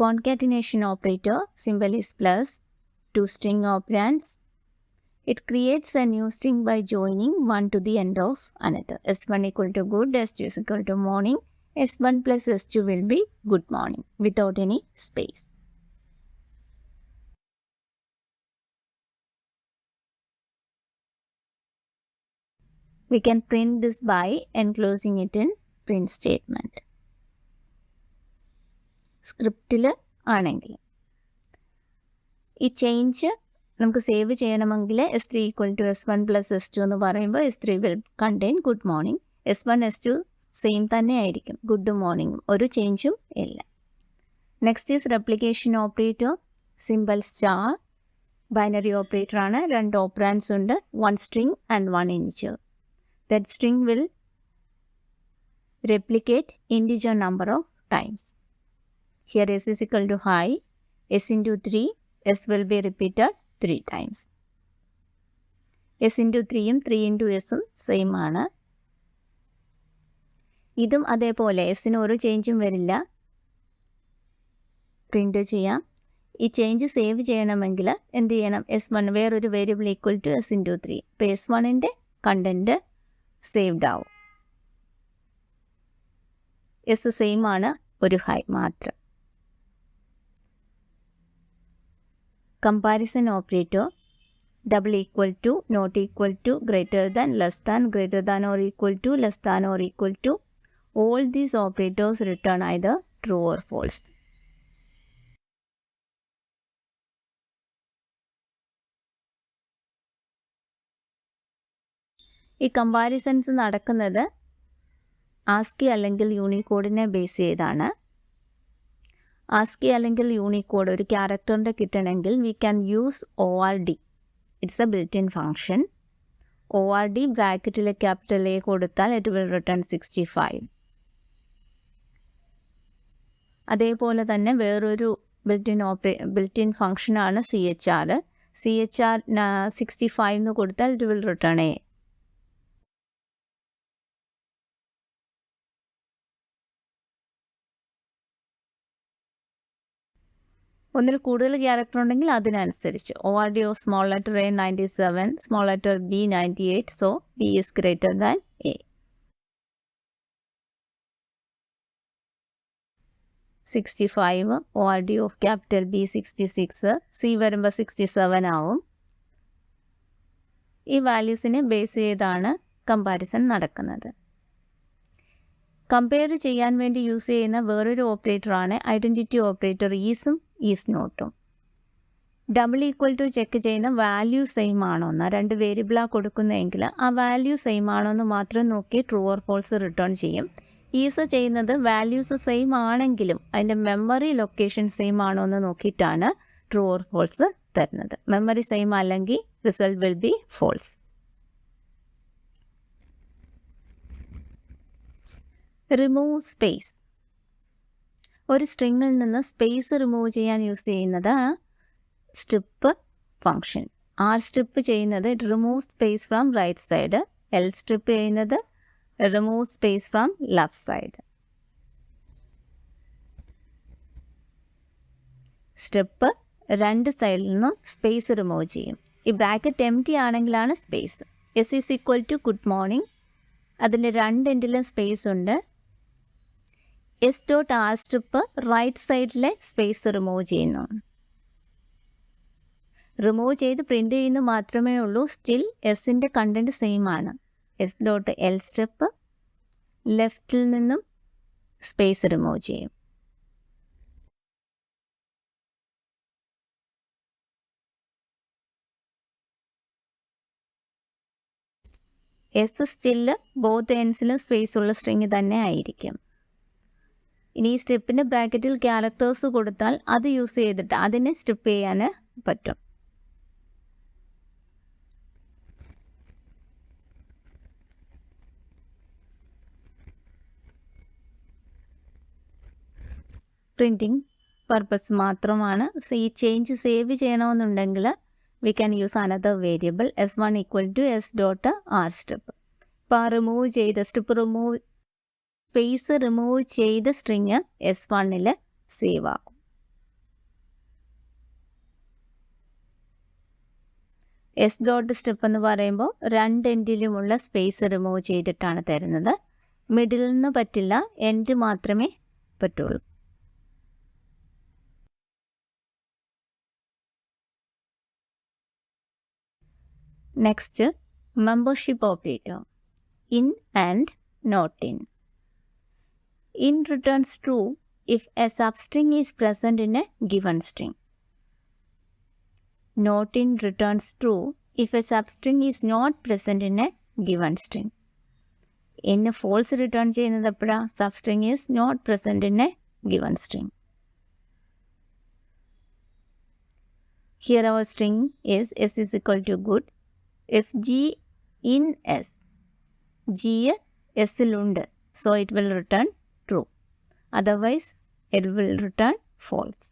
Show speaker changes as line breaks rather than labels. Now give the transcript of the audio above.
Concatenation operator, symbol is plus, two string operands. It creates a new string by joining one to the end of another. S1 equal to good, S2 is equal to morning. S1 plus S2 will be good morning without any space. We can print this by enclosing it in print statement. സ്ക്രിപ്റ്റിൽ ആണെങ്കിൽ ഈ change നമുക്ക് save ചെയ്യണമെങ്കിൽ S3 equal to S1 plus S2 എന്ന് പറയുമ്പോൾ S3 will contain good morning. S1 S2 same തന്നെ ആയിരിക്കും, good മോർണിംഗും, ഒരു ചേഞ്ചും ഇല്ല. Next is replication operator, simple star, binary operator ആണ്. രണ്ട് ഓപ്പറാൻഡ്സ് ഉണ്ട്, one string and one integer. That string will replicate integer number of times. Here S is equal to high, S into 3, S will be repeated 3 times. S into 3യും 3 into Sഉം same ആണ്. ഇതും അതേപോലെ എസിന് ഒരു ചേഞ്ചും വരില്ല. പ്രിൻ്റ് ചെയ്യാം. ഈ ചേഞ്ച് സേവ് ചെയ്യണമെങ്കിൽ എന്ത് ചെയ്യണം? S1 വേറൊരു variable equal to S into 3. ഇപ്പോൾ S1ൻ്റെ കണ്ടൻറ്റ് സേവ്ഡ് ആവും. എസ് സെയിം ആണ്, ഒരു ഹൈ മാത്രം. Comparison operator, double equal to, not equal to, greater than, less than, greater than or equal to, less than or equal to. All these operators return either true or false. ഈ comparisons നടക്കുന്നത് ASCII അല്ലെങ്കിൽ യൂണിക്കോഡിനെ base ചെയ്താണ്. ASCII അല്ലെങ്കിൽ Unicode ഒരു ക്യാരക്ടറിൻ്റെ കിട്ടണമെങ്കിൽ we can use ORD. It's A built in function. ORD ബ്രാക്കറ്റിൽ ക്യാപിറ്റൽ A കൊടുത്താൽ ഇറ്റ് വിൽ റിട്ടേൺ 65. അതേപോലെ തന്നെ വേറൊരു ബിൽറ്റ് ഇൻ ഫങ്ഷനാണ് CHR. CHR 65 എന്ന് കൊടുത്താൽ ഇറ്റ് വിൽ റിട്ടേൺ A. ഒന്നിൽ കൂടുതൽ ക്യാരക്ടർ ഉണ്ടെങ്കിൽ അതിനനുസരിച്ച് ORD of small letter A 97, small letter B 98, so B is greater than A. 65, ORD of capital B 66, C വരുമ്പോൾ 67 ആവും. ഈ വാല്യൂസിനെ ബേസ് ചെയ്താണ് കമ്പാരിസൺ നടക്കുന്നത്. കമ്പയർ ചെയ്യാൻ വേണ്ടി യൂസ് ചെയ്യുന്ന വേറൊരു ഓപ്പറേറ്ററാണ് ഐഡൻറ്റിറ്റി ഓപ്പറേറ്റർ, ഈസും ഈസ് നോട്ടും. ഡബിൾ ഈക്വൽ ടു ചെക്ക് ചെയ്യുന്ന വാല്യൂ സെയിം ആണോന്ന്, രണ്ട് വേരിയബിളാണ് കൊടുക്കുന്നതെങ്കിൽ ആ വാല്യൂ സെയിം ആണോന്ന് മാത്രം നോക്കി ട്രൂ ഓർ ഫോൾസ് റിട്ടേൺ ചെയ്യും. ഈസ് ചെയ്യുന്നത് വാല്യൂസ് സെയിം ആണെങ്കിലും അതിൻ്റെ മെമ്മറി ലൊക്കേഷൻ സെയിം ആണോ എന്ന് നോക്കിയിട്ടാണ് ട്രൂ ഓർ ഫോൾസ് തരുന്നത്. മെമ്മറി സെയിം അല്ലെങ്കിൽ result will be false. Remove space. ഒരു സ്ട്രിങ്ങിൽ നിന്ന് സ്പേസ് റിമൂവ് ചെയ്യാൻ യൂസ് ചെയ്യുന്നത് സ്ട്രിപ്പ് ഫങ്ഷൻ. ആർ സ്ട്രിപ്പ് ചെയ്യുന്നത് remove space from right side, L strip ചെയ്യുന്നത് remove space from left side. Strip രണ്ട് സൈഡിൽ നിന്നും സ്പേസ് റിമൂവ് ചെയ്യും. ഈ bracket എംറ്റി ആണെങ്കിലാണ് space. S is equal to good morning, അതിൻ്റെ രണ്ട് എൻഡിലും സ്പേസ് ഉണ്ട്. S dot R strip right സൈഡിലെ സ്പേസ് റിമൂവ് ചെയ്യുന്നു. റിമൂവ് ചെയ്ത് പ്രിൻ്റ് ചെയ്യുന്നു മാത്രമേ ഉള്ളൂ. സ്റ്റിൽ എസിൻ്റെ കണ്ടൻറ്റ് സെയിം ആണ്. എസ് ഡോട്ട് എൽ സ്ട്രിപ്പ് ലെഫ്റ്റിൽ നിന്നും സ്പേസ് റിമൂവ് ചെയ്യും. എസ് സ്റ്റില് ബോത്ത് എൻഡ്സിലും സ്പേസ് ഉള്ള സ്ട്രിങ് തന്നെ ആയിരിക്കും. ഇനി ഈ സ്ട്രിപ്പിൻ്റെ ബ്രാക്കറ്റിൽ ക്യാരക്ടേഴ്സ് കൊടുത്താൽ അത് യൂസ് ചെയ്തിട്ട് അതിനെ സ്ട്രിപ്പ് ചെയ്യാൻ പറ്റും. പ്രിൻറ്റിങ് പർപ്പസ് മാത്രമാണ്. ഈ ചേഞ്ച് സേവ് ചെയ്യണമെന്നുണ്ടെങ്കിൽ we can use another variable s1 equal to s dot r strip. ഇപ്പോൾ റിമൂവ് ചെയ്ത സ്പേസ് റിമൂവ് ചെയ്ത സ്ട്രിങ് S1ൽ സേവ് ആകും. എസ് ഡോട്ട് സ്റ്റെപ്പ് എന്ന് പറയുമ്പോൾ രണ്ട് എൻഡിലുമുള്ള സ്പേസ് റിമൂവ് ചെയ്തിട്ടാണ് തരുന്നത്. മിഡിൽ നിന്ന് പറ്റില്ല, എൻഡ് മാത്രമേ പറ്റുള്ളൂ. Next membership operator. In and not in. In returns true if a substring is present in a given string. Not in returns true if a substring is not present in a given string. In false return ചെയ്യുന്നത് എപ്പോഴാണ്? substring is not present in a given string. Here our string is s is equal to good. If g in s, g s ലുണ്ട്, so it will return true. Otherwise, it will return false.